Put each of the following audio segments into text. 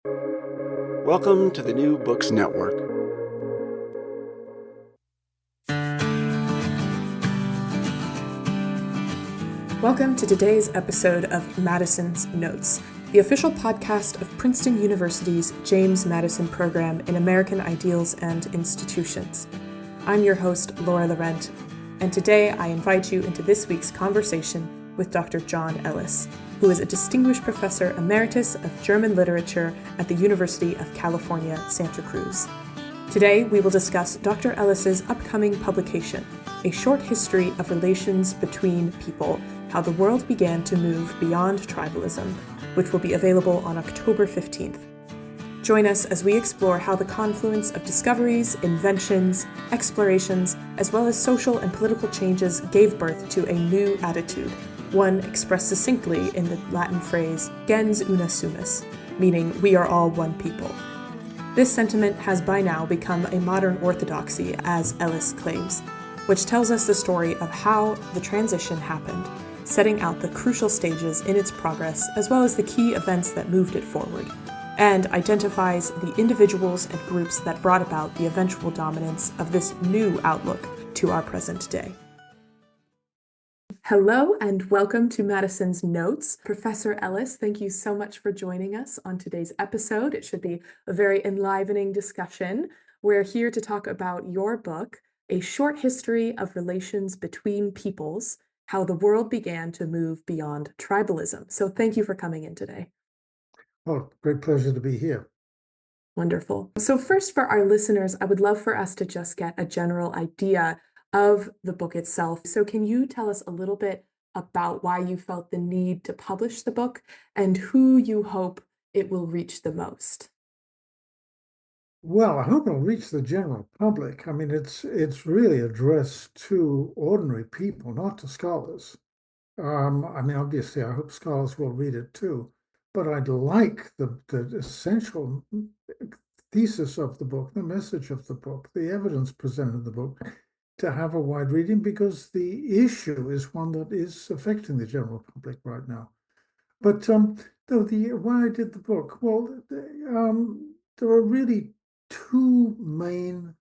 Welcome to the New Books Network. Welcome to today's episode of Madison's Notes, the official podcast of Princeton University's James Madison Program in American Ideals and Institutions. I'm your host, Laura Laurent, and today I invite you into this week's conversation with Dr. John Ellis, who is a distinguished professor emeritus of German literature at the University of California, Santa Cruz. Today, we will discuss Dr. Ellis's upcoming publication, A Short History of Relations Between People, How the World Began to Move Beyond Tribalism, which will be available on October 15th. Join us as we explore how the confluence of discoveries, inventions, explorations, as well as social and political changes gave birth to a new attitude, one expressed succinctly in the Latin phrase gens una sumus, meaning we are all one people. This sentiment has by now become a modern orthodoxy, as Ellis claims, which tells us the story of how the transition happened, setting out the crucial stages in its progress as well as the key events that moved it forward, and identifies the individuals and groups that brought about the eventual dominance of this new outlook to our present day. Hello and welcome to Madison's Notes. Professor Ellis, thank you so much for joining us on today's episode. It should be a very enlivening discussion. We're here to talk about your book, A Short History of Relations Between Peoples, How the World Began to Move Beyond Tribalism. So thank you for coming in today. Oh, great pleasure to be here. Wonderful. So first, for our listeners, I would love for us to just get a general idea of the book itself. So can you tell us a little bit about why you felt the need to publish the book and who you hope it will reach the most? Well, I hope it'll reach the general public. I mean, it's really addressed to ordinary people, not to scholars. I mean, obviously, I hope scholars will read it too, but I'd like the essential thesis of the book, the message of the book, the evidence presented in the book, to have a wide reading because the issue is one that is affecting the general public right now. But why I did the book, well, there are really two main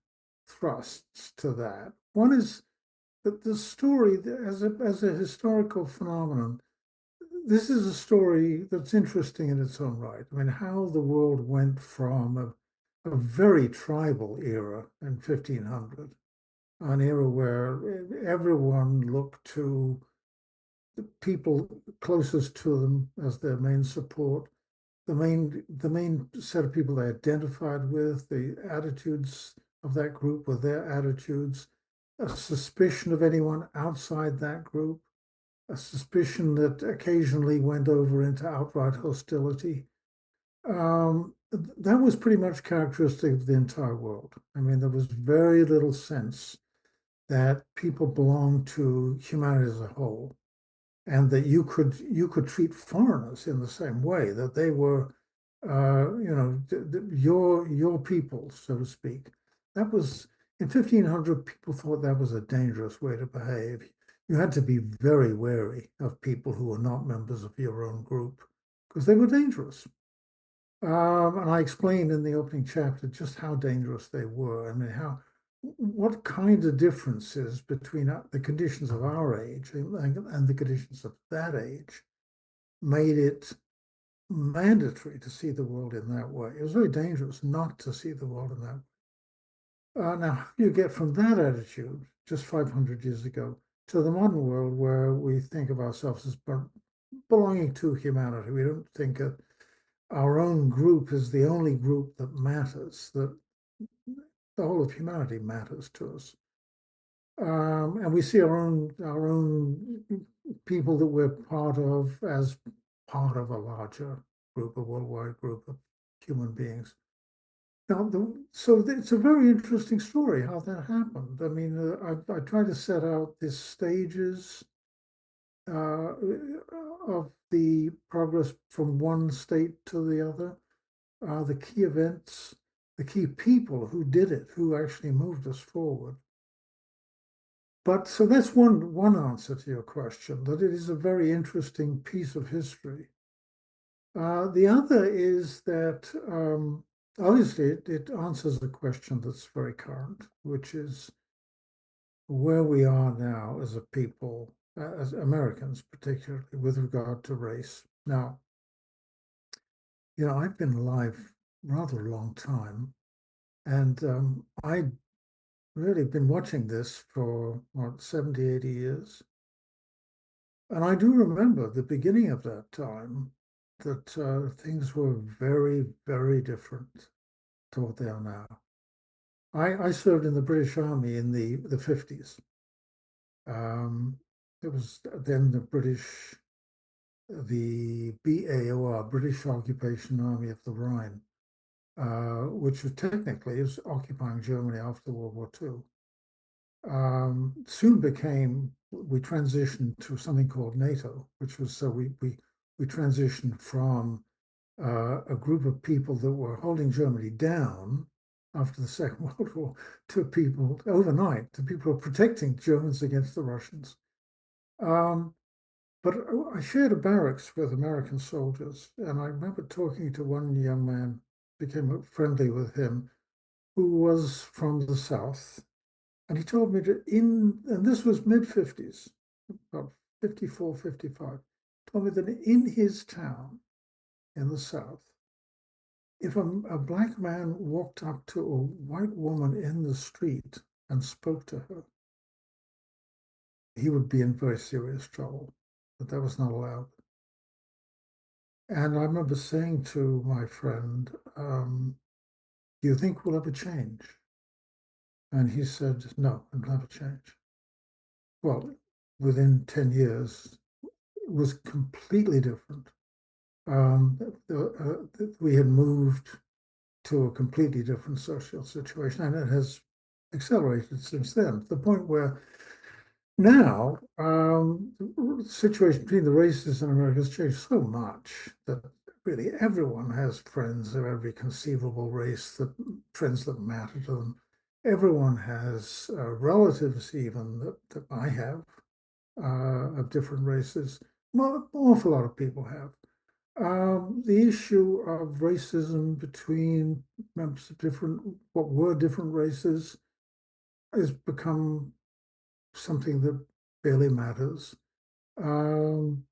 thrusts to that. One is that the story, as a historical phenomenon, this is a story that's interesting in its own right. I mean, how the world went from a very tribal era in 1500, an era where everyone looked to the people closest to them as their main support, the main set of people they identified with, the attitudes of that group were their attitudes, a suspicion of anyone outside that group, a suspicion that occasionally went over into outright hostility. That was pretty much characteristic of the entire world. I mean, there was very little sense that people belonged to humanity as a whole, and that you could treat foreigners in the same way, that they were, your people, so to speak. That was in 1500. People thought that was a dangerous way to behave. You had to be very wary of people who were not members of your own group because they were dangerous. And I explained in the opening chapter just how dangerous they were. I mean, what kind of differences between the conditions of our age and the conditions of that age made it mandatory to see the world in that way. It was very dangerous not to see the world in that way. Now, how do you get from that attitude just 500 years ago to the modern world where we think of ourselves as belonging to humanity? We don't think of our own group as the only group that matters, that the whole of humanity matters to us. And we see our own people that we're part of as part of a larger group, a worldwide group of human beings. Now, so it's a very interesting story how that happened. I mean, I try to set out the stages of the progress from one state to the other, the key events, the key people who did it, who actually moved us forward. But so that's one answer to your question, that it is a very interesting piece of history. The other is that obviously it answers a question that's very current, which is where we are now as a people, as Americans particularly, with regard to race. Now, I've been alive rather a long time, and I really been watching this for, what, 70, 80 years. And I do remember the beginning of that time that things were very, very different to what they are now. I served in the British Army in the 50s. It was then the BAOR, British Occupation Army of the Rhine, which was technically is occupying Germany after World War II. Soon we transitioned to something called NATO, which was so we transitioned from a group of people that were holding Germany down after the Second World War to people overnight, to people who are protecting Germans against the Russians. But I shared a barracks with American soldiers, and I remember talking to one young man, became friendly with him, who was from the South. And he told me and this was mid-50s, about 54, 55, told me that in his town in the South, if a black man walked up to a white woman in the street and spoke to her, he would be in very serious trouble, that was not allowed. And I remember saying to my friend, do you think we'll ever change? And he said, no, it'll never change. Well, within 10 years, it was completely different. We had moved to a completely different social situation, and it has accelerated since then, to the point where now the situation between the races in America has changed so much that really everyone has friends of every conceivable race, friends that matter to them. Everyone has relatives even that I have of different races. An awful lot of people have. The issue of racism between members of what were different races has become something that barely matters. And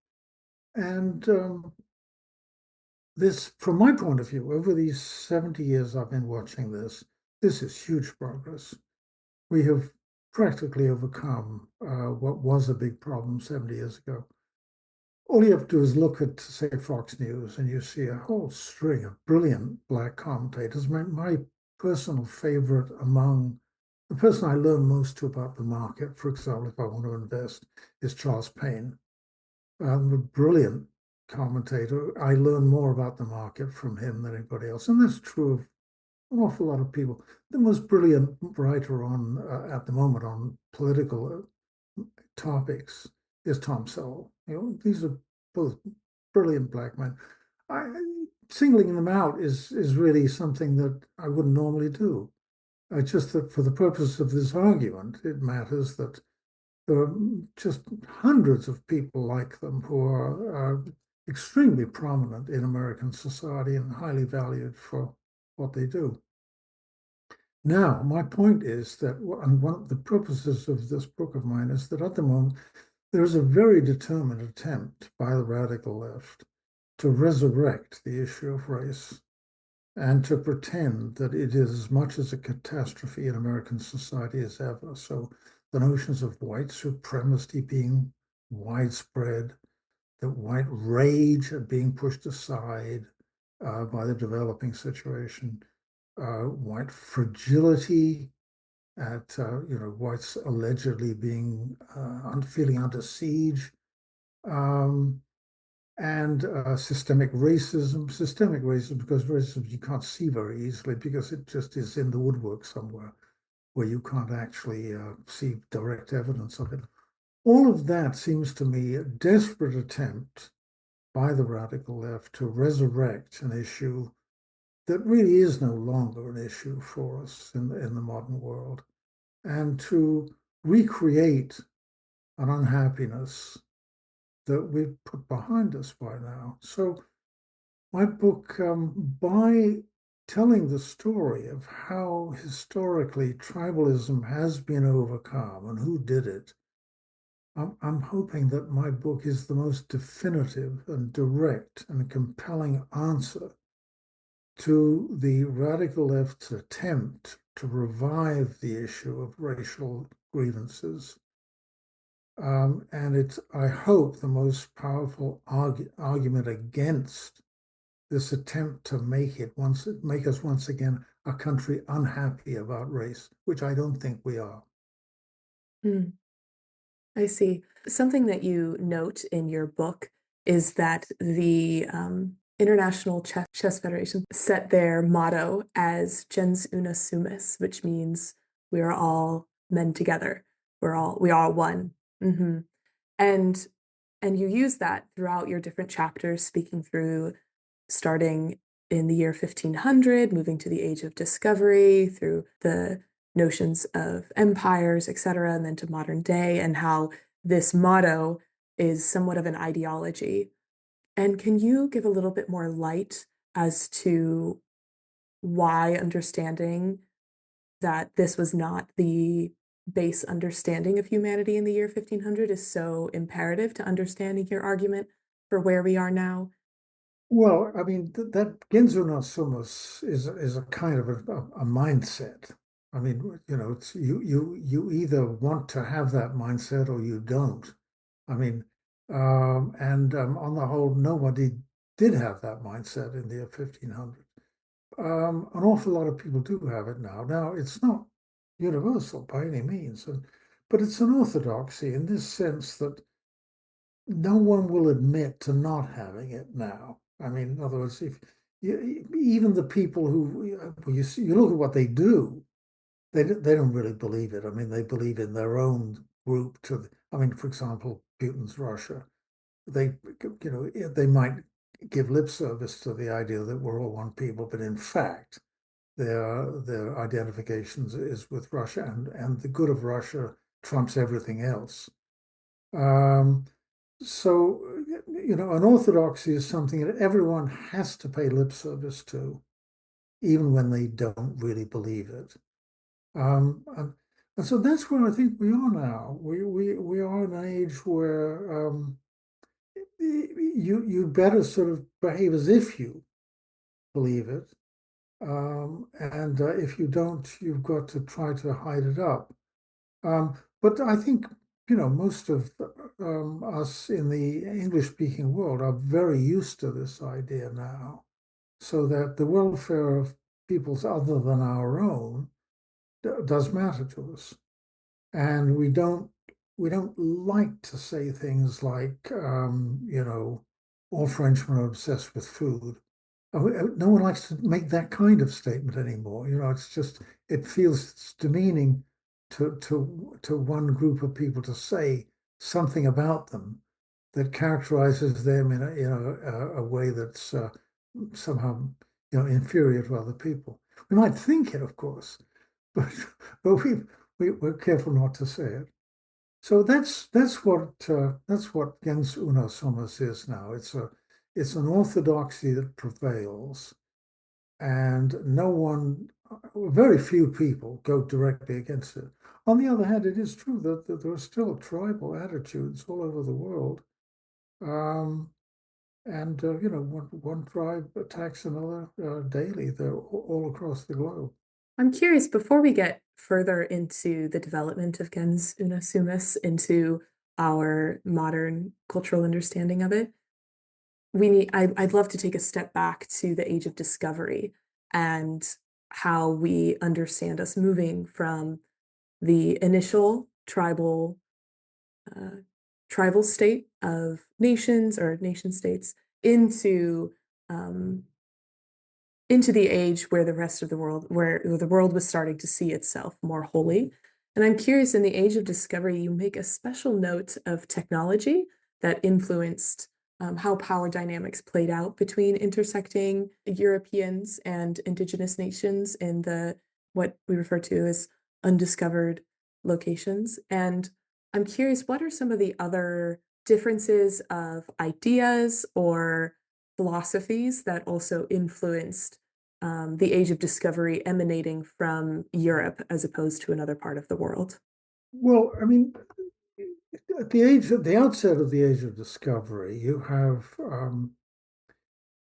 this, from my point of view, over these 70 years I've been watching this is huge progress. We have practically overcome what was a big problem 70 years ago. All you have to do is look at, say, Fox News, and you see a whole string of brilliant black commentators. My personal favorite the person I learn most to about the market, for example, if I want to invest, is Charles Payne. A brilliant commentator. I learn more about the market from him than anybody else. And that's true of an awful lot of people. The most brilliant writer at the moment on political topics is Tom Sowell. These are both brilliant black men. Singling them out is really something that I wouldn't normally do. Just that for the purpose of this argument, it matters that there are just hundreds of people like them who are extremely prominent in American society and highly valued for what they do. Now, my point is that, and one of the purposes of this book of mine is that at the moment, there is a very determined attempt by the radical left to resurrect the issue of race and to pretend that it is as much as a catastrophe in American society as ever. So the notions of white supremacy being widespread, that white rage being pushed aside by the developing situation, white fragility at whites allegedly being feeling under siege, and systemic racism because racism you can't see very easily because it just is in the woodwork somewhere where you can't actually see direct evidence of it. All of that seems to me a desperate attempt by the radical left to resurrect an issue that really is no longer an issue for us in the modern world, and to recreate an unhappiness that we've put behind us by now. So My book, by telling the story of how historically tribalism has been overcome and who did it, I'm hoping that my book is the most definitive and direct and compelling answer to the radical left's attempt to revive the issue of racial grievances. And it's, I hope, the most powerful argument against this attempt to make us once again a country unhappy about race, which I don't think we are. Hmm. I see. Something that you note in your book is that the International Chess Federation set their motto as gens una sumus, which means we are all men together. We are one. Hmm. And and you use that throughout your different chapters, speaking through starting in the year 1500, moving to the age of discovery, through the notions of empires, etc., and then to modern day, and how this motto is somewhat of an ideology. And can you give a little bit more light as to why understanding that this was not the base understanding of humanity in the year 1500 is so imperative to understanding your argument for where we are now? Well, I mean, that Genzo no Sumus is a kind of a mindset. I mean, it's you either want to have that mindset or you don't. I mean, and on the whole, nobody did have that mindset in the year 1500. An awful lot of people do have it now. Now, it's not universal by any means, but it's an orthodoxy in this sense that no one will admit to not having it now. I mean, in other words, if even the people who you look at what they do, they don't really believe it. I mean, they believe in their own group. I mean, for example, Putin's Russia. They they might give lip service to the idea that we're all one people, but in fact, their identifications is with Russia, and the good of Russia trumps everything else. Um, so, an orthodoxy is something that everyone has to pay lip service to, even when they don't really believe it. And so that's where I think we are now. We are in an age where you better sort of behave as if you believe it, and if you don't, you've got to try to hide it up. But I think, most of us in the English-speaking world are very used to this idea now, so that the welfare of peoples other than our own does matter to us. And we don't like to say things like, all Frenchmen are obsessed with food. No one likes to make that kind of statement anymore. It's just, it feels demeaning to one group of people to say something about them that characterizes them in a way that's somehow inferior to other people. We might think it, of course, but but we're careful not to say it. So that's what gens una sumus is now. It's an orthodoxy that prevails, and no one, very few people go directly against it. On the other hand, it is true that there are still tribal attitudes all over the world, um, and one tribe attacks another daily. They're all across the globe. I'm curious, before we get further into the development of gens una sumus, into our modern cultural understanding of it, I'd love to take a step back to the age of discovery and how we understand us moving from the initial uh, tribal state of nations or nation states into um, into the age where where the world was starting to see itself more wholly. And I'm curious, in the age of discovery, you make a special note of technology that influenced how power dynamics played out between intersecting Europeans and indigenous nations in the what we refer to as undiscovered locations. And I'm curious, what are some of the other differences of ideas or philosophies that also influenced the Age of Discovery emanating from Europe as opposed to another part of the world? Well, I mean, at the outset of the Age of Discovery, you have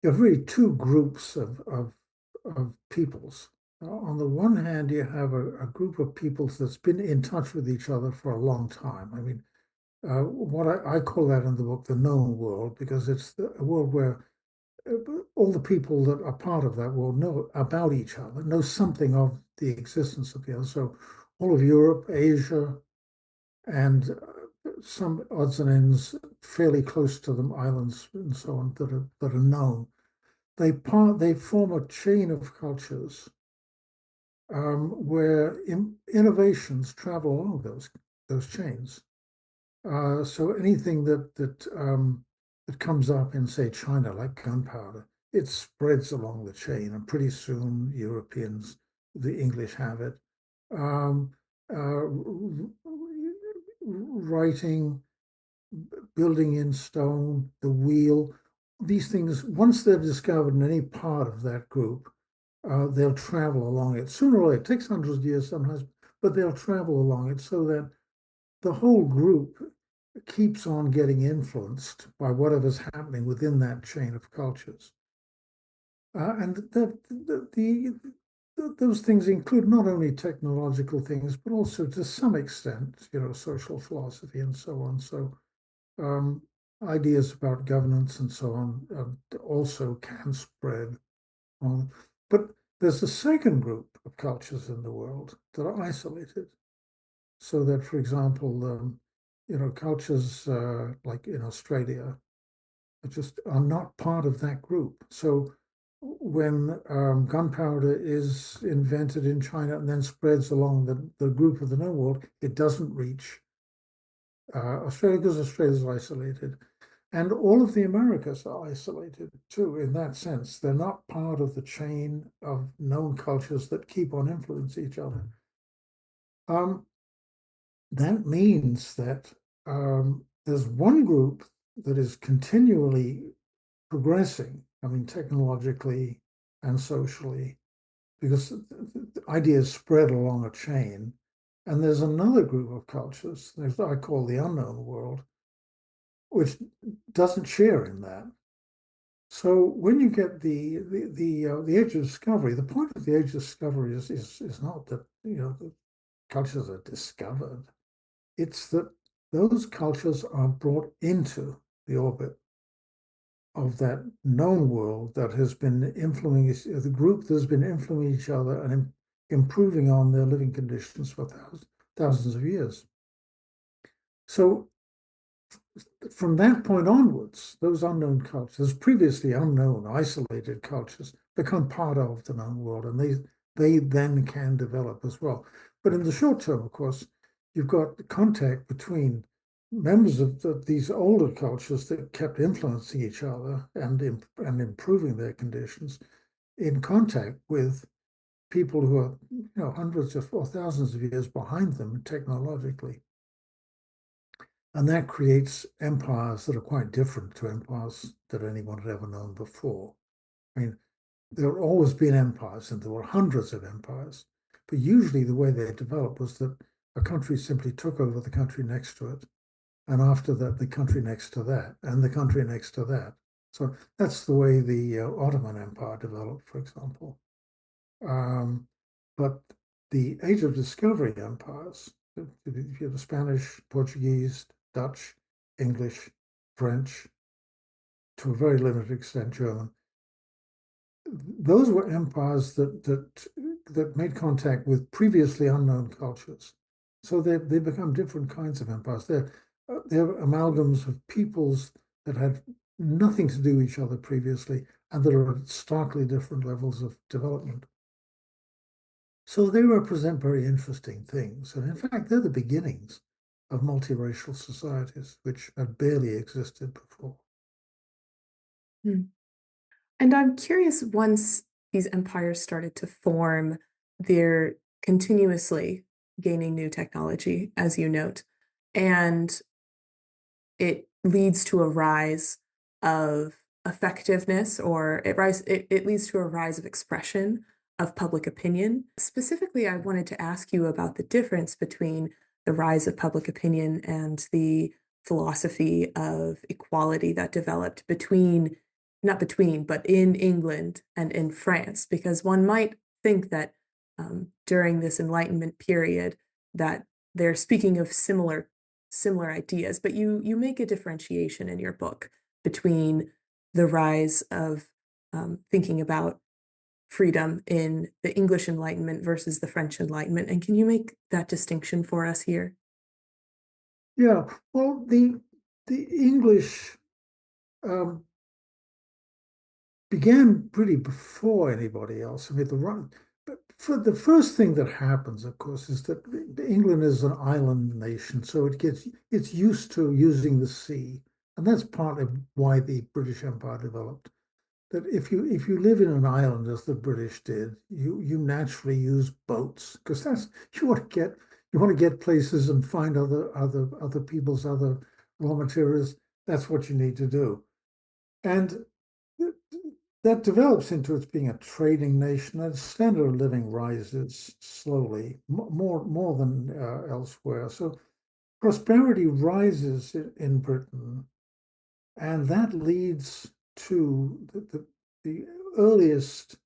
really two groups of peoples. On the one hand, you have a group of peoples that's been in touch with each other for a long time. I mean, what I call that in the book the known world, because it's a world where all the people that are part of that world know about each other, know something of the existence of the other. So all of Europe, Asia, and some odds and ends fairly close to them, islands and so on that are known. They form a chain of cultures where innovations travel along those chains. So anything that comes up in, say, China, like gunpowder, it spreads along the chain, and pretty soon Europeans, the English have it. Um, uh, Writing, building in stone, the wheel, these things, once they're discovered in any part of that group, they'll travel along it. Sooner or later, it takes hundreds of years sometimes, but they'll travel along it so that the whole group keeps on getting influenced by whatever's happening within that chain of cultures. And those things include not only technological things, but also to some extent, social philosophy and so on. So um, ideas about governance and so on also can spread on. But there's a second group of cultures in the world that are isolated. So that, for example, cultures like in Australia are not part of that group. So when gunpowder is invented in China and then spreads along the group of the known world, it doesn't reach Australia because Australia is isolated. And all of the Americas are isolated too, in that sense. They're not part of the chain of known cultures that keep on influencing each other. That means that there's one group that is continually progressing, I mean, technologically and socially, because the ideas spread along a chain. And there's another group of cultures, I call the unknown world, which doesn't share in that. So when you get the age of discovery, the point of the age of discovery is not that the cultures are discovered. It's that those cultures are brought into the orbit of that known world that has been influencing the group that has been influencing each other and improving on their living conditions for thousands of years. So from that point onwards, those unknown cultures, previously unknown, isolated cultures, become part of the known world, and they then can develop as well. But in the short term, of course, you've got contact between members of these older cultures that kept influencing each other and improving their conditions in contact with people who are hundreds of or thousands of years behind them technologically. And that creates empires that are quite different to empires that anyone had ever known before. I mean, there have always been empires, and there were hundreds of empires. But usually the way they developed was that a country simply took over the country next to it. And after that, the country next to that, and the country next to that. So that's the way the Ottoman Empire developed, for example. But the Age of Discovery empires, you have the Spanish, Portuguese, Dutch, English, French, to a very limited extent German. Those were empires that made contact with previously unknown cultures. So they become different kinds of empires. They're amalgams of peoples that had nothing to do with each other previously and that are at starkly different levels of development. So they represent very interesting things. And in fact, they're the beginnings of multiracial societies, which had barely existed before. Hmm. And I'm curious, once these empires started to form, they're continuously gaining new technology, as you note, and it leads to a rise of effectiveness, or it leads to a rise of expression of public opinion. Specifically, I wanted to ask you about the difference between the rise of public opinion and the philosophy of equality that developed not between, but in England and in France, because one might think that during this Enlightenment period that they're speaking of similar ideas, but you make a differentiation in your book between the rise of thinking about freedom in the English Enlightenment versus the French Enlightenment. And can you make that distinction for us here? Yeah, well, the English began pretty before anybody else. I mean, but for the first thing that happens, of course, is that England is an island nation, so it's used to using the sea, and that's part of why the British Empire developed. That if you live in an island as the British did, you naturally use boats because that's you want to get places and find other people's other raw materials. That's what you need to do, and that develops into its being a trading nation. And standard of living rises slowly, more than elsewhere. So prosperity rises in Britain, and that leads to the earliest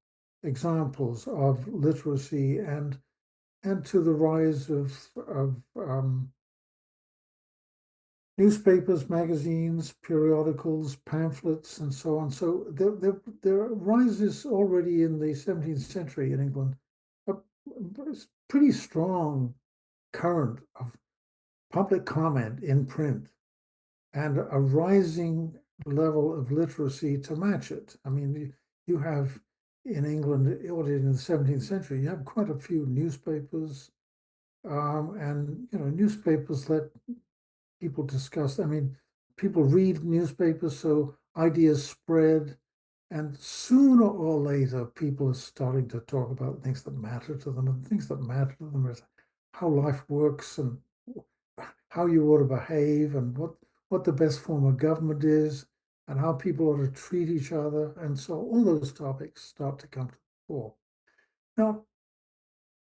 examples of literacy and to the rise of newspapers, magazines, periodicals, pamphlets, and so on. So there rises already in the 17th century in England a pretty strong current of public comment in print and a rising level of literacy to match it. I mean, you have in England, already in the 17th century, you have quite a few newspapers, and newspapers let people discuss. I mean, people read newspapers, so ideas spread, and sooner or later, people are starting to talk about things that matter to them, and things that matter to them is how life works and how you ought to behave, and what the best form of government is, and how people ought to treat each other, and so all those topics start to come to the fore. Now,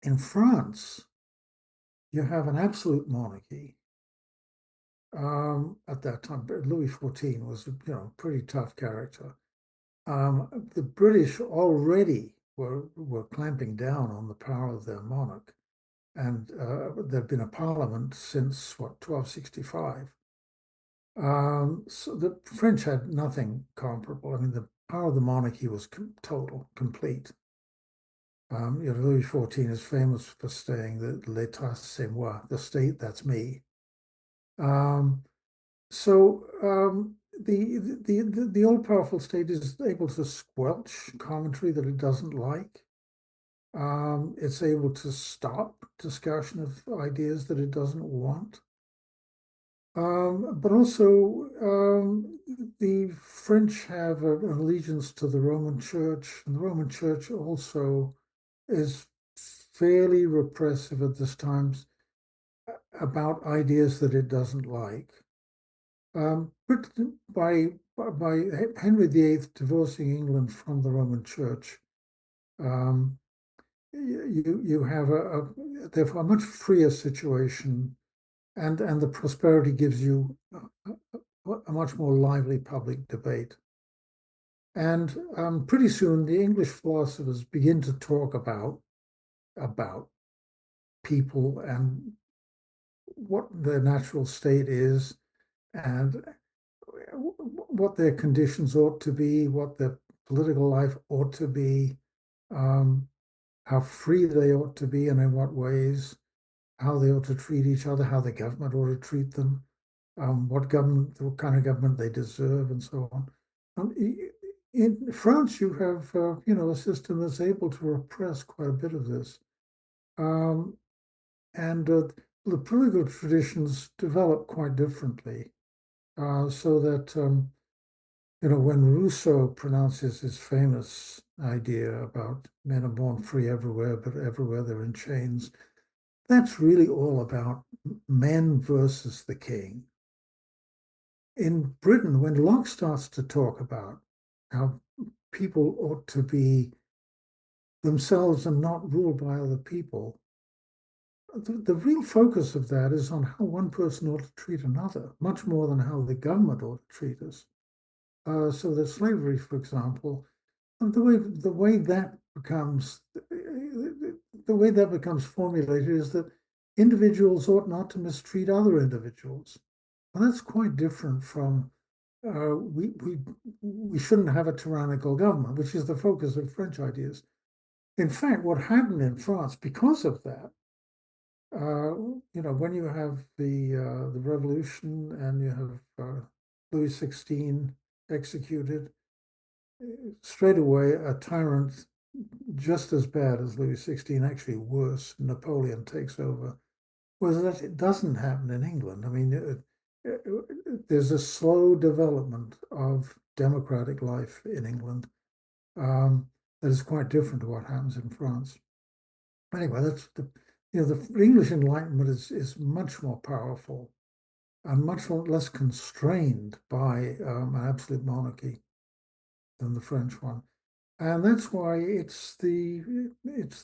in France, you have an absolute monarchy. At that time, Louis XIV was a pretty tough character. The British already were clamping down on the power of their monarch, and there'd been a parliament since 1265. So the French had nothing comparable. I mean, the power of the monarchy was total, complete. Louis XIV is famous for saying that "L'État, c'est moi," the state, that's me. So the all-powerful state is able to squelch commentary that it doesn't like. It's able to stop discussion of ideas that it doesn't want. But also, the French have an allegiance to the Roman Church, and the Roman Church also is fairly repressive at this time about ideas that it doesn't like. But by Henry VIII divorcing England from the Roman Church, you have therefore a much freer situation, and the prosperity gives you a much more lively public debate. And pretty soon, the English philosophers begin to talk about people and what their natural state is, and what their conditions ought to be, what their political life ought to be, how free they ought to be, and in what ways, how they ought to treat each other, how the government ought to treat them, what kind of government they deserve, and so on. In France, you have a system that's able to repress quite a bit of this, and the political traditions develop quite differently, so that when Rousseau pronounces his famous idea about men are born free everywhere, but everywhere they're in chains, that's really all about men versus the king. In Britain, when Locke starts to talk about how people ought to be themselves and not ruled by other people. The real focus of that is on how one person ought to treat another, much more than how the government ought to treat us. So that slavery, for example, and the way that becomes formulated is that individuals ought not to mistreat other individuals. And that's quite different from we shouldn't have a tyrannical government, which is the focus of French ideas. In fact, what happened in France because of that, when you have the revolution and you have Louis XVI executed, straight away a tyrant just as bad as Louis XVI, actually worse, Napoleon takes over, was that it doesn't happen in England. I mean, there's a slow development of democratic life in England that is quite different to what happens in France. Anyway, that's the English Enlightenment is much more powerful and much less constrained by an absolute monarchy than the French one. And that's why it's the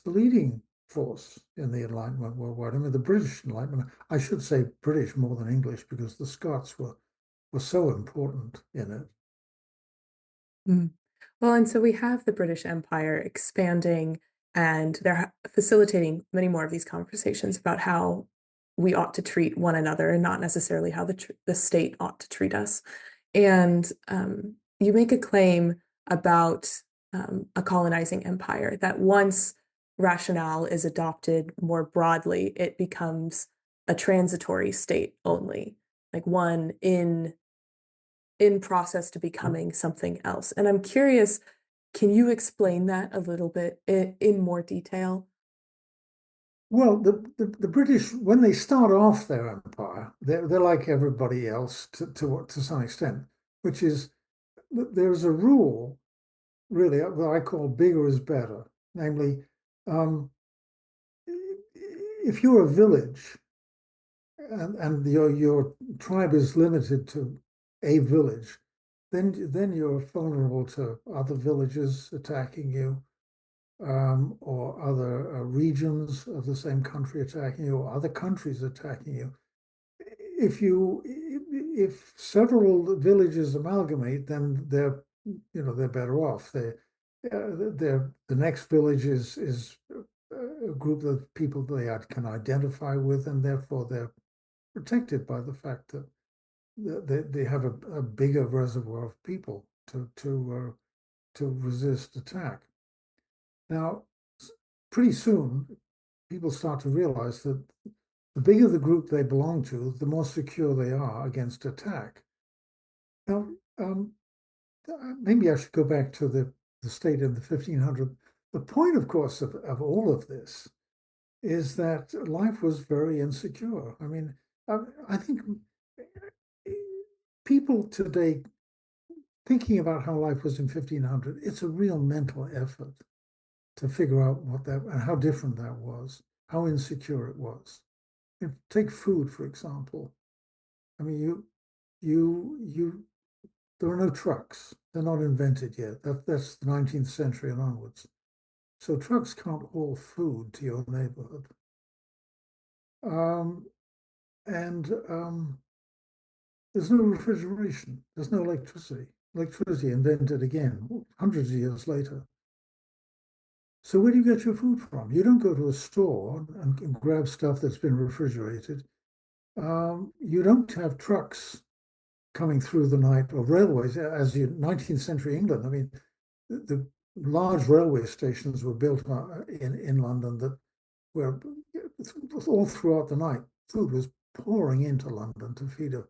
leading force in the Enlightenment worldwide. I mean, the British Enlightenment, I should say British more than English, because the Scots were so important in it. Mm. Well, and so we have the British Empire expanding, and they're facilitating many more of these conversations about how we ought to treat one another and not necessarily how the state ought to treat us. And you make a claim about a colonizing empire that once rationale is adopted more broadly, it becomes a transitory state only, like one in process to becoming something else. And I'm curious, can you explain that a little bit in more detail? Well, the British, when they start off their empire, they're like everybody else to some extent, which is there's a rule really that I call bigger is better. Namely, if you're a village and your tribe is limited to a village, then you're vulnerable to other villages attacking you, or other regions of the same country attacking you, or other countries attacking you. If several villages amalgamate, then they're better off. The next village is a group of people they can identify with, and therefore they're protected by the fact that they have a bigger reservoir of people to resist attack. Now, pretty soon, people start to realize that the bigger the group they belong to, the more secure they are against attack. Now, maybe I should go back to the state in the 1500s. The point, of course, of all of this is that life was very insecure. I mean, I think people today thinking about how life was in 1500, it's a real mental effort to figure out what that and how different that was, how insecure it was. Take food, for example. I mean, there are no trucks. They're not invented yet. That's the 19th century and onwards. So trucks can't haul food to your neighborhood. And there's no refrigeration. There's no electricity. Electricity invented again hundreds of years later. So where do you get your food from? You don't go to a store and grab stuff that's been refrigerated. You don't have trucks coming through the night, or railways, as in 19th century England. I mean, the large railway stations were built in London that were all throughout the night. Food was pouring into London to feed a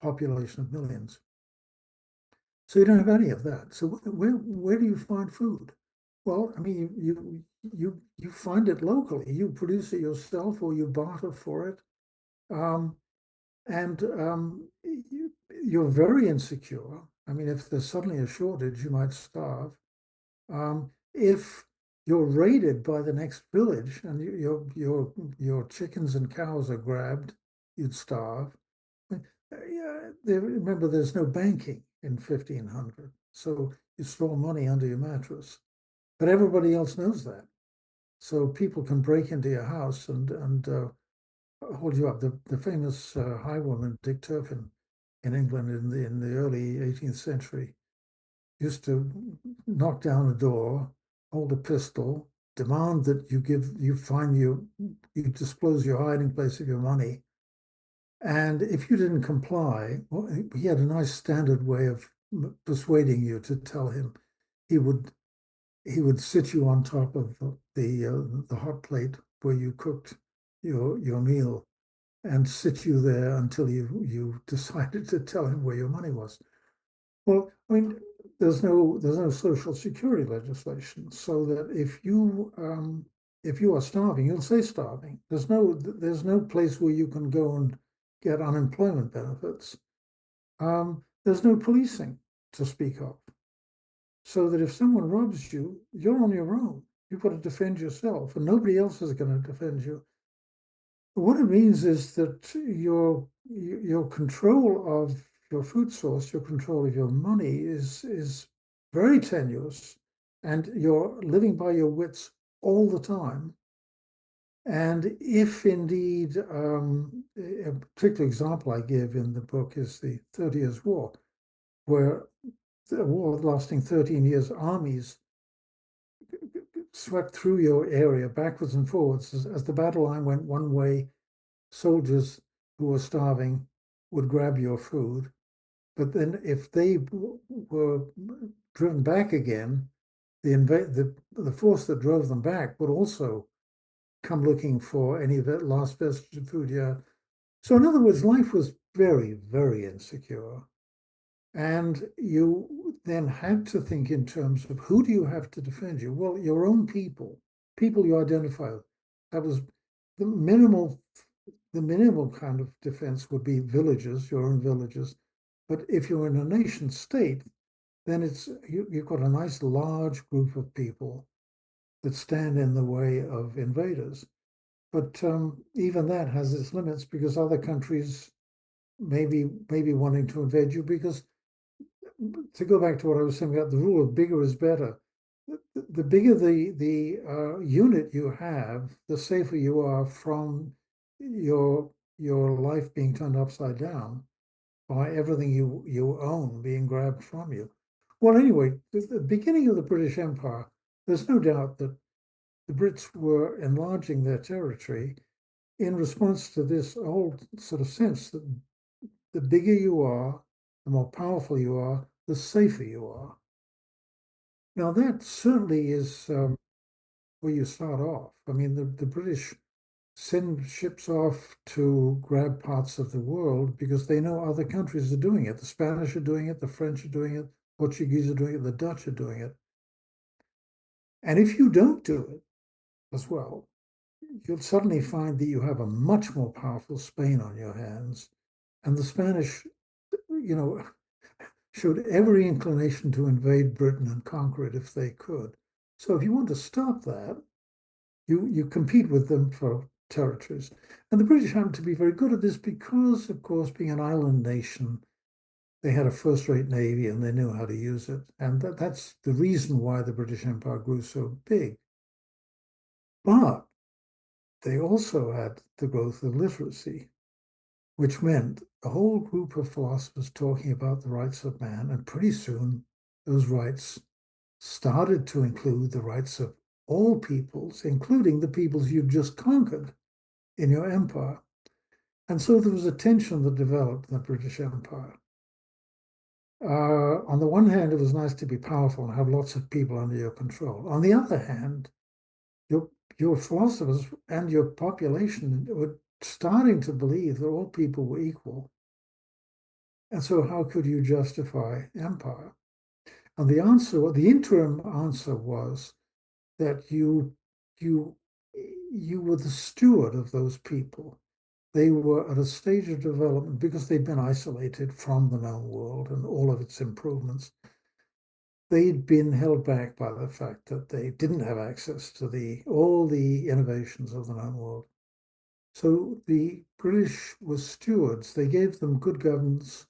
population of millions. So you don't have any of that. So where do you find food? Well, I mean, you find it locally. You produce it yourself, or you barter for it. And you're very insecure. I mean, if there's suddenly a shortage, you might starve. If you're raided by the next village and your chickens and cows are grabbed, you'd starve. Yeah, remember, there's no banking in 1500. So you store money under your mattress. But everybody else knows that. So people can break into your house and hold you up. The famous highwayman Dick Turpin in England in the early 18th century used to knock down a door, hold a pistol, demand that you disclose your hiding place of your money. And if you didn't comply, well, he had a nice standard way of persuading you to tell him. He would he would sit you on top of the hot plate where you cooked your meal and sit you there until you decided to tell him where your money was. Well, I mean, there's no social security legislation, so that if you are starving, you'll say starving. There's no place where you can go and get unemployment benefits. There's no policing to speak of, so that if someone robs you, you're on your own. You've got to defend yourself, and nobody else is going to defend you. What it means is that your control of your food source, your control of your money is very tenuous, and you're living by your wits all the time. And if indeed, a particular example I give in the book is the 30 Years' War, where the war lasting 13 years, armies swept through your area backwards and forwards. As the battle line went one way, soldiers who were starving would grab your food. But then if they were driven back again, the force that drove them back would also come looking for any last vestige of food. Yeah. So in other words, life was very, very insecure. And you then had to think in terms of who do you have to defend you? Well, your own people you identify with. That was the minimal kind of defense would be villages, your own villages. But if you're in a nation state, then you've got a nice large group of people that stand in the way of invaders. But even that has its limits because other countries maybe wanting to invade you because to go back to what I was saying about the rule of bigger is better, the bigger the unit you have, the safer you are from your life being turned upside down by everything you own being grabbed from you. Well, anyway, the beginning of the British Empire, there's no doubt that the Brits were enlarging their territory in response to this old sort of sense that the bigger you are, the more powerful you are, the safer you are. Now, that certainly is where you start off. I mean, the British send ships off to grab parts of the world because they know other countries are doing it. The Spanish are doing it, the French are doing it, Portuguese are doing it, the Dutch are doing it. And if you don't do it as well, you'll suddenly find that you have a much more powerful Spain on your hands. And the Spanish, you know, showed every inclination to invade Britain and conquer it if they could. So if you want to stop that, you compete with them for territories. And the British happened to be very good at this because, of course, being an island nation, they had a first-rate navy and they knew how to use it. And that's the reason why the British Empire grew so big. But they also had the growth of literacy, which meant a whole group of philosophers talking about the rights of man. And pretty soon, those rights started to include the rights of all peoples, including the peoples you've just conquered in your empire. And so there was a tension that developed in the British Empire. On the one hand, it was nice to be powerful and have lots of people under your control. On the other hand, your philosophers and your population were starting to believe that all people were equal. And so how could you justify empire? And the interim answer was that you were the steward of those people. They were at a stage of development because they'd been isolated from the known world and all of its improvements. They'd been held back by the fact that they didn't have access to all the innovations of the known world. So the British were stewards. They gave them good governance.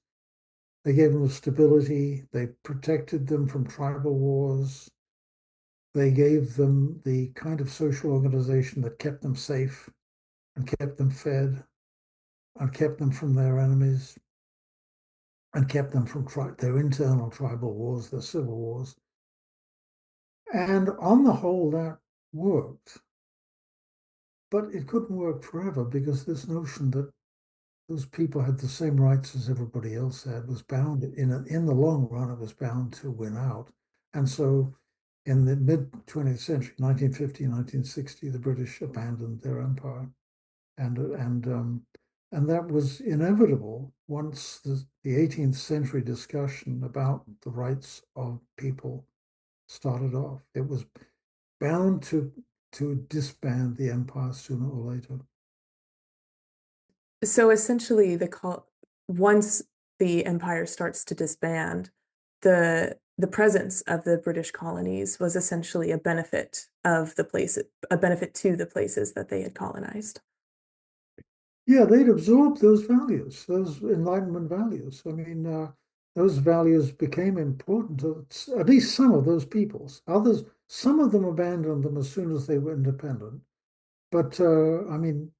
They gave them stability. They protected them from tribal wars. They gave them the kind of social organization that kept them safe and kept them fed and kept them from their enemies and kept them from their internal tribal wars, their civil wars. And on the whole, that worked. But it couldn't work forever because this notion that those people had the same rights as everybody else had was bound in the long run, it was bound to win out. And so in the mid 20th century, 1950, 1960, the British abandoned their empire. And that was inevitable once the 18th century discussion about the rights of people started off. It was bound to disband the empire sooner or later. So essentially, once the empire starts to disband, the presence of the British colonies was essentially a benefit to the places that they had colonized. Yeah, they'd absorbed those values, those Enlightenment values. I mean, those values became important to at least some of those peoples. Others, some of them abandoned them as soon as they were independent. But I mean,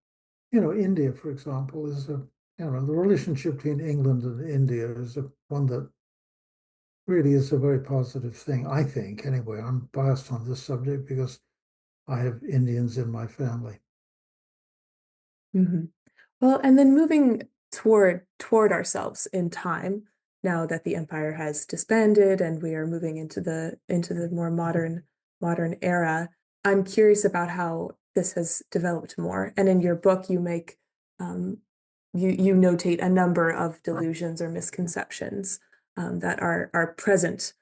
India, for example, the relationship between England and India is one that really is a very positive thing, I think. Anyway, I'm biased on this subject because I have Indians in my family. Mm-hmm. Well, and then moving toward ourselves in time, now that the empire has disbanded and we are moving into the more modern era, I'm curious about how this has developed more. And in your book, um, you notate a number of delusions or misconceptions that are present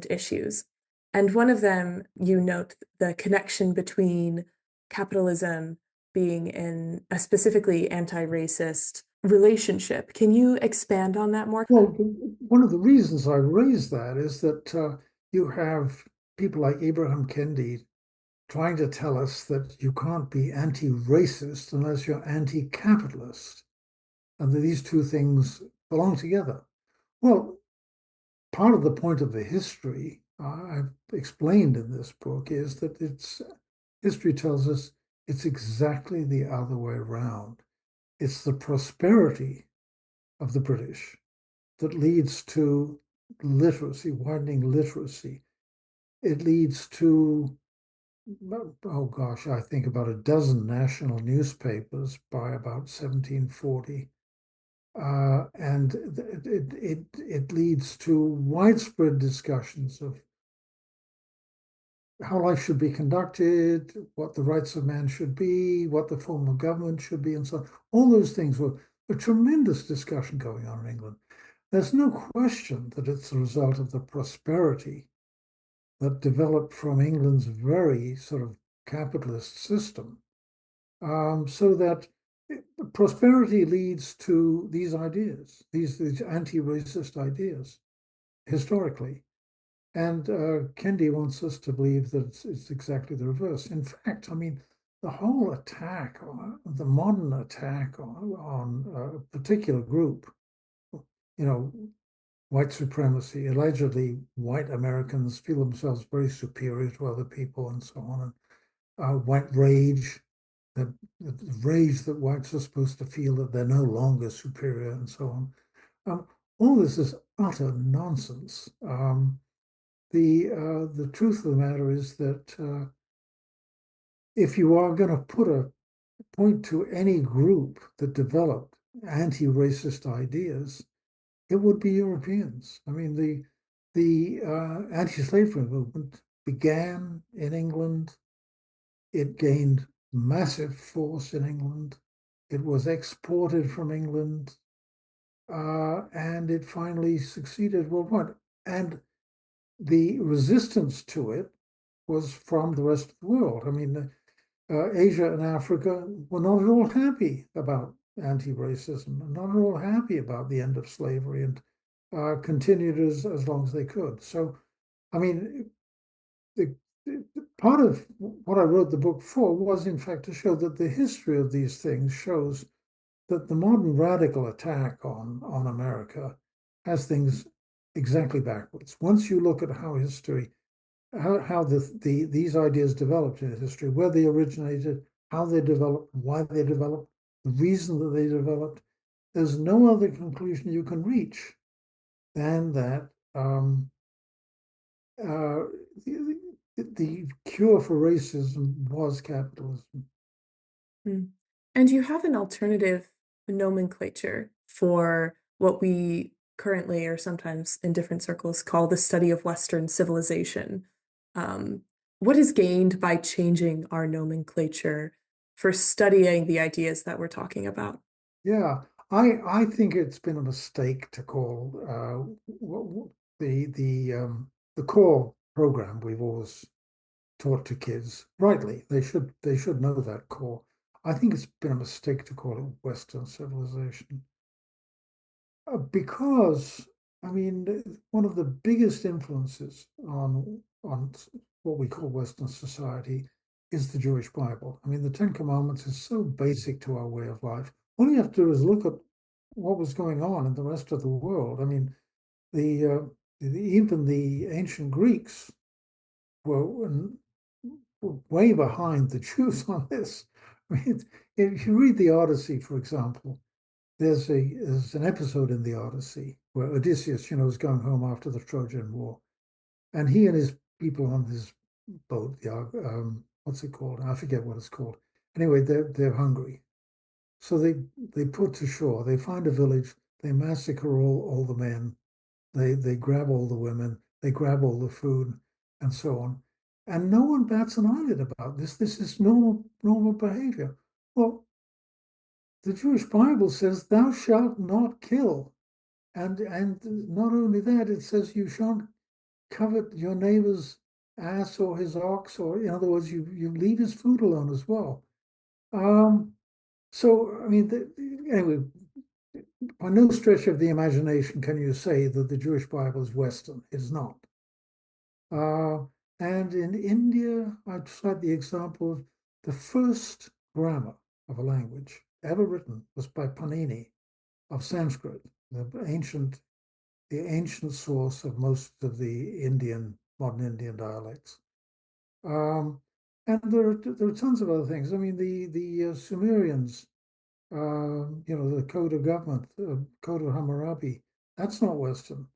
issues. And one of them, you note the connection between capitalism being in a specifically anti-racist relationship. Can you expand on that more? Well, one of the reasons I raise that is that you have people like Abraham Kendi trying to tell us that you can't be anti-racist unless you're anti-capitalist, and that these two things belong together. Well, part of the point of the history I've explained in this book is that history tells us it's exactly the other way around. It's the prosperity of the British that leads to literacy, widening literacy. It leads to, oh gosh, I think about a dozen national newspapers by about 1740. And it leads to widespread discussions of how life should be conducted, what the rights of man should be, what the form of government should be, and so on. All those things were a tremendous discussion going on in England. There's no question that it's the result of the prosperity that developed from England's very sort of capitalist system. So that prosperity leads to these ideas, these anti-racist ideas, historically. And Kendi wants us to believe that it's exactly the reverse. In fact, I mean, the whole attack, the modern attack on a particular group, you know, white supremacy, allegedly white Americans feel themselves very superior to other people and so on, and white rage, the rage that whites are supposed to feel that they're no longer superior and so on. All this is utter nonsense. The truth of the matter is that if you are going to point to any group that developed anti-racist ideas, it would be Europeans. I mean, the anti-slavery movement began in England. It gained massive force in England. It was exported from England, and it finally succeeded worldwide. And the resistance to it was from the rest of the world. I mean, Asia and Africa were not at all happy about anti-racism, and not at all happy about the end of slavery, and continued as long as they could. So, I mean, the, part of what I wrote the book for was, in fact, to show that the history of these things shows that the modern radical attack on America has things exactly backwards. Once you look at how history, how these ideas developed in history, where they originated, how they developed, why they developed, the reason that they developed, there's no other conclusion you can reach than that uh, the cure for racism was capitalism. Mm. And you have an alternative nomenclature for what we currently, or sometimes in different circles, call the study of Western civilization. Um, what is gained by changing our nomenclature for studying the ideas that we're talking about? Yeah, I think it's been a mistake to call the core program we've always taught to kids rightly. They should know that core. I think it's been a mistake to call it Western civilization because I mean one of the biggest influences on what we call Western society is the Jewish Bible. I mean, the Ten Commandments is so basic to our way of life. All you have to do is look at what was going on in the rest of the world. I mean, even the ancient Greeks were way behind the Jews on this. I mean, if you read the Odyssey, for example, there's an episode in the Odyssey where Odysseus, is going home after the Trojan War, and he and his people on his boat, what's it called? I forget what it's called. Anyway, they're hungry, so they put to shore. They find a village. They massacre all the men. They grab all the women. They grab all the food, and so on. And no one bats an eyelid about this. This is normal behavior. Well, the Jewish Bible says, "Thou shalt not kill." And not only that, it says you shan't covet your neighbor's ass or his ox, or in other words, you leave his food alone as well. Um, so I mean, anyway, by no stretch of the imagination can you say that the Jewish Bible is Western. It's not. Uh, and in India, I'd cite the example of the first grammar of a language ever written was by Panini of Sanskrit, the ancient source of most of the modern Indian dialects. Um, and there are tons of other things. I mean, the Sumerians, the Code of Government, Code of Hammurabi, that's not Western.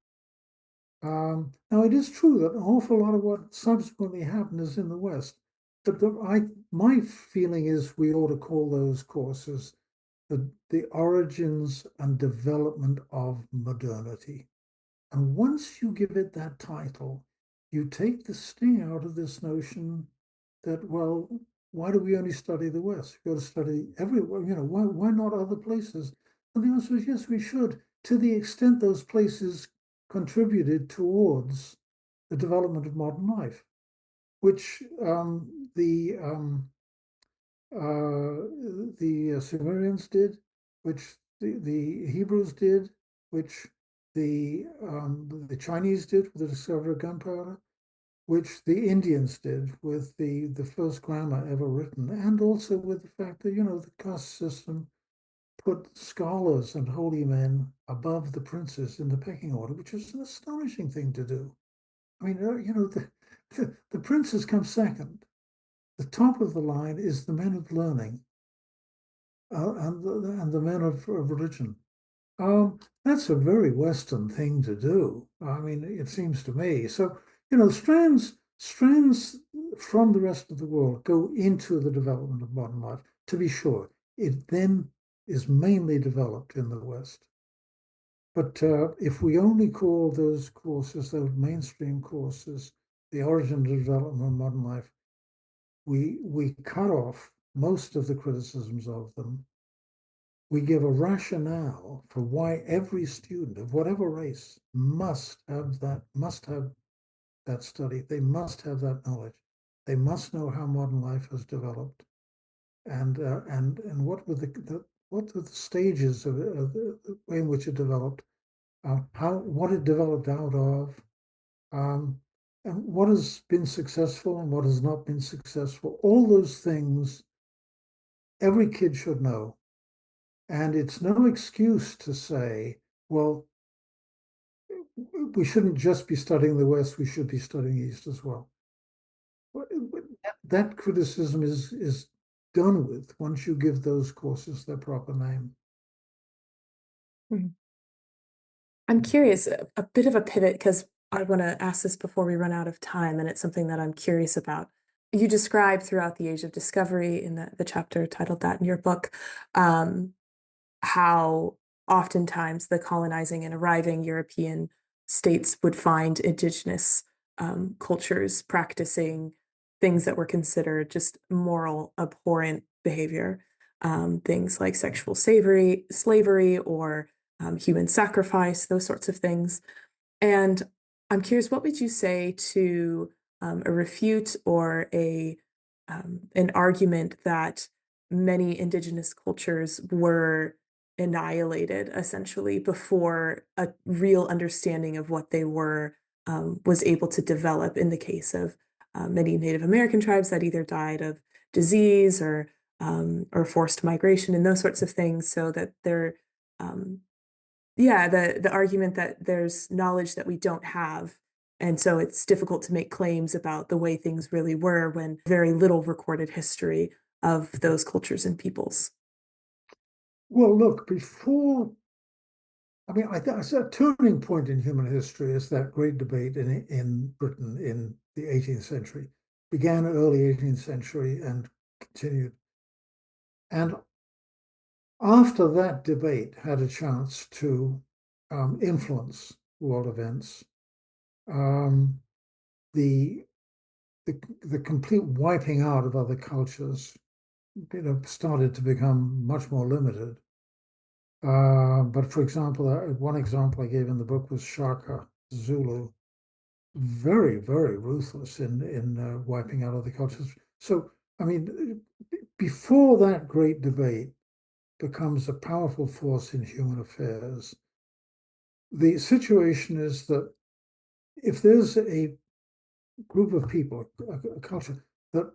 Now, it is true that an awful lot of what subsequently happened is in the West, but my feeling is we ought to call those courses the origins and development of modernity. And once you give it that title, you take the sting out of this notion that, well, why do we only study the West? We got to study everywhere. Why not other places? And the answer is yes, we should, to the extent those places contributed towards the development of modern life, which the Sumerians did, which the Hebrews did, which the Chinese did with the discovery of gunpowder, which the Indians did with the first grammar ever written, and also with the fact that the caste system put scholars and holy men above the princes in the pecking order, which is an astonishing thing to do. I mean, the princes come second. The top of the line is the men of learning and the men of religion. That's a very Western thing to do. I mean, it seems to me. So, strands from the rest of the world go into the development of modern life. To be sure, it then is mainly developed in the West. But if we only call those courses, those mainstream courses, the origin and development of modern life, we cut off most of the criticisms of them. We give a rationale for why every student of whatever race must have that study. They must have that knowledge. They must know how modern life has developed, and what were the stages of the way in which it developed, what it developed out of, um, and what has been successful and what has not been successful. All those things every kid should know. And it's no excuse to say, well, we shouldn't just be studying the West, we should be studying the East as well. That criticism is done with once you give those courses their proper name. Mhm. I'm curious, a bit of a pivot, because I want to ask this before we run out of time, and it's something that I'm curious about. You describe throughout the Age of Discovery in the chapter titled that in your book, how oftentimes the colonizing and arriving European states would find indigenous cultures practicing things that were considered just moral, abhorrent behavior, things like sexual slavery, or human sacrifice, those sorts of things. And I'm curious, what would you say to a refute or a an argument that many indigenous cultures were annihilated essentially before a real understanding of what they were was able to develop, in the case of many Native American tribes that either died of disease or forced migration and those sorts of things, so that they're yeah, the argument that there's knowledge that we don't have, and so it's difficult to make claims about the way things really were when very little recorded history of those cultures and peoples. Well, look, I mean, I think a turning point in human history is that great debate in Britain in the 18th century, began early 18th century and continued. And after that debate had a chance to influence world events, um, the, the complete wiping out of other cultures, started to become much more limited. But for example, one example I gave in the book was Shaka Zulu, very, very ruthless in wiping out other cultures. So, I mean, before that great debate becomes a powerful force in human affairs, the situation is that if there's a group of people, a culture that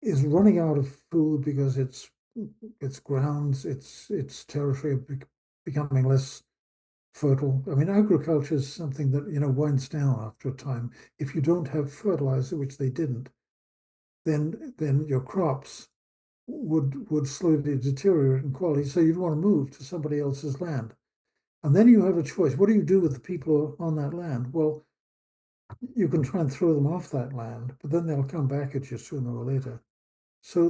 is running out of food because its grounds, its territory becoming less fertile. I mean, agriculture is something that, winds down after a time. If you don't have fertilizer, which they didn't, then your crops would slowly deteriorate in quality. So you'd want to move to somebody else's land. And then you have a choice. What do you do with the people on that land? Well, you can try and throw them off that land, but then they'll come back at you sooner or later. So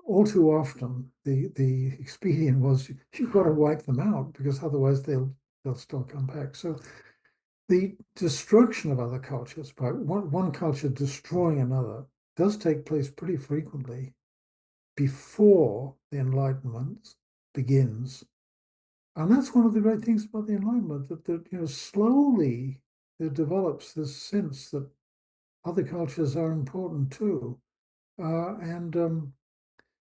all too often the expedient was you've got to wipe them out because otherwise they'll still come back. So the destruction of other cultures by one culture destroying another does take place pretty frequently before the Enlightenment begins. And that's one of the great things about the Enlightenment, that slowly there develops this sense that other cultures are important too. And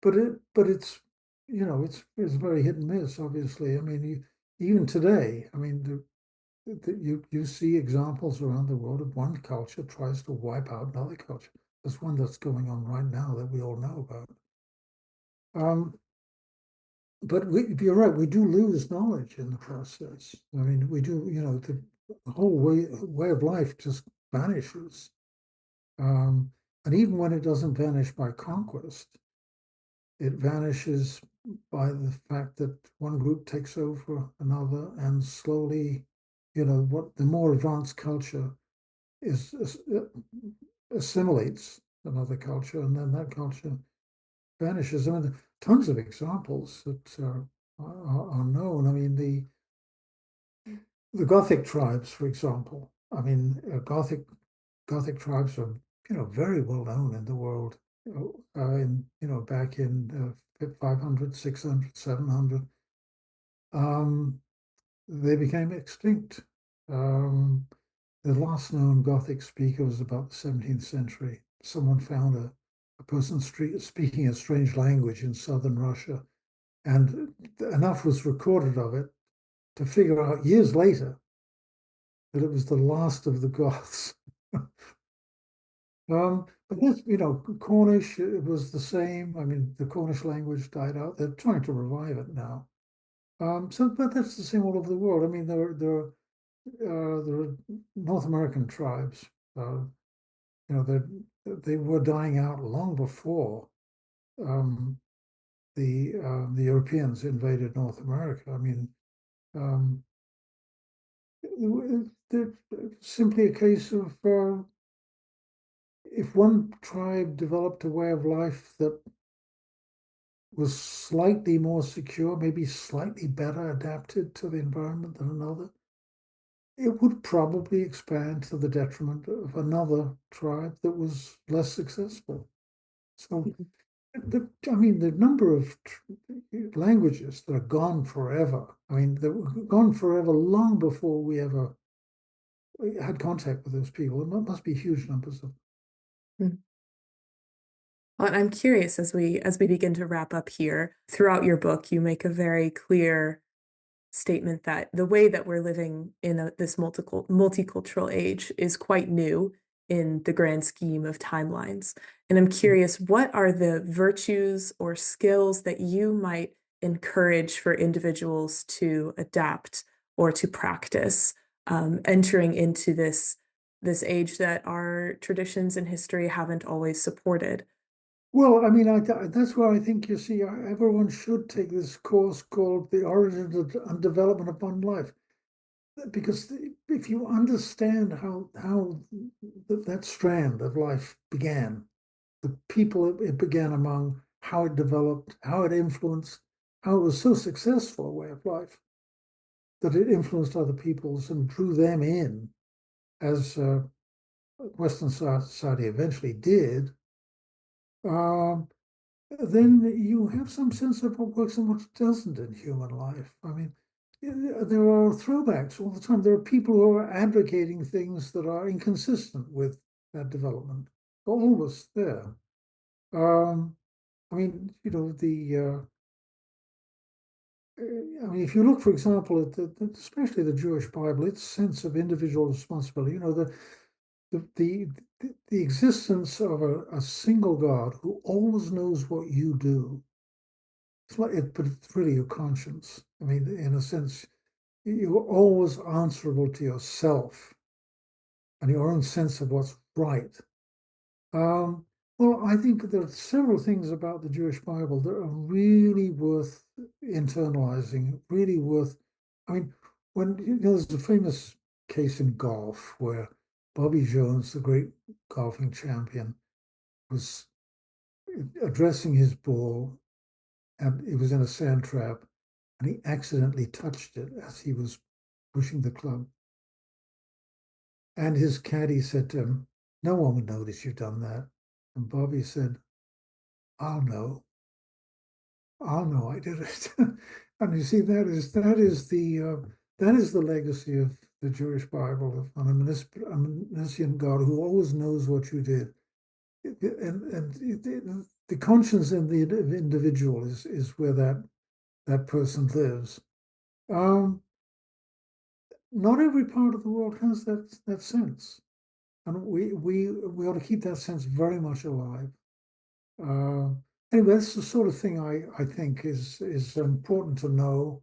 but it's it's very hit and miss, obviously. I mean, even today, I mean, you see examples around the world of one culture tries to wipe out another culture. There's one that's going on right now that we all know about. But you're right, we do lose knowledge in the process. I mean, we do, the whole way of life just vanishes. And even when it doesn't vanish by conquest, it vanishes by the fact that one group takes over another and slowly, what the more advanced culture is assimilates another culture, and then that culture vanishes. I mean, tons of examples that are known. I mean, the Gothic tribes, for example. I mean, Gothic tribes are very well known in the world. Back in 500, 600, 700, they became extinct. Um, the last known Gothic speaker was about the 17th century. Someone found a person speaking a strange language in southern Russia, and enough was recorded of it to figure out years later that it was the last of the Goths. But that's, Cornish, it was the same. I mean, the Cornish language died out. They're trying to revive it now. But that's the same all over the world. I mean, there are the North American tribes, they were dying out long before um, the Europeans invaded North America. I mean, um, it's simply a case of if one tribe developed a way of life that was slightly more secure, maybe slightly better adapted to the environment than another, it would probably expand to the detriment of another tribe that was less successful. So, the number of languages that are gone forever, they were gone forever long before we ever had contact with those people. It must be huge numbers of. Mm. Well, I'm curious as we begin to wrap up here. Throughout your book, you make a very clear statement that the way that we're living in this multicultural age is quite new in the grand scheme of timelines. And I'm curious, what are the virtues or skills that you might encourage for individuals to adapt or to practice entering into this age that our traditions and history haven't always supported? Well, that's why I think, you see, everyone should take this course called The Origin and Development of Modern Life. Because if you understand how that strand of life began, the people it began among, how it developed, how it influenced, how it was so successful a way of life that it influenced other peoples and drew them in, as Western society eventually did, um, then you have some sense of what works and what doesn't in human life. There are throwbacks all the time. There are people who are advocating things that are inconsistent with that development. They're always there. Um, I mean, you know, the if you look, for example, at especially the Jewish Bible, its sense of individual responsibility, the the existence of a single God who always knows what you do. It's like it, but it's really your conscience. In a sense, you're always answerable to yourself and your own sense of what's right. Um, well, I think there are several things about the Jewish Bible that are really worth internalizing, really worth. I mean, there's a famous case in golf where Bobby Jones, the great golfing champion, was addressing his ball, and it was in a sand trap, and he accidentally touched it as he was pushing the club. And his caddy said to him, "No one would notice you've done that." And Bobby said, "I'll know. I'll know I did it." And you see, that is the legacy of the Jewish Bible, of an omniscient God who always knows what you did. The conscience in the individual is where that person lives. Um, not every part of the world has that sense, and we ought to keep that sense very much alive. Uh, anyway, that's the sort of thing I think is important to know,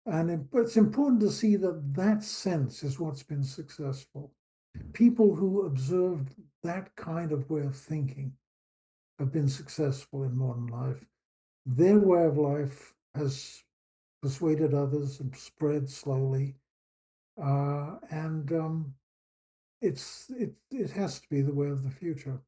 and it's important to see that sense is what's been successful. People who observed that kind of way of thinking have been successful in modern life. Their way of life has persuaded others and spread slowly, and it has to be the way of the future.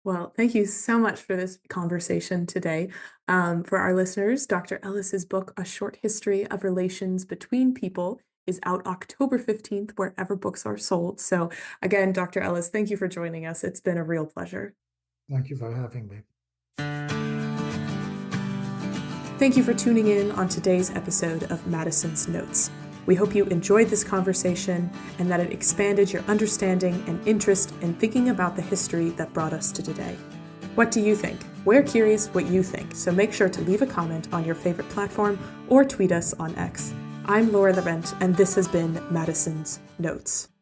Well, thank you so much for this conversation today. For our listeners, Dr. Ellis's book, A Short History of Relations Between People, is out October 15th, wherever books are sold. So again, Dr. Ellis, thank you for joining us. It's been a real pleasure. Thank you for having me. Thank you for tuning in on today's episode of Madison's Notes. We hope you enjoyed this conversation and that it expanded your understanding and interest in thinking about the history that brought us to today. What do you think? We're curious what you think, so make sure to leave a comment on your favorite platform or tweet us on X. I'm Laura Laurent, and this has been Madison's Notes.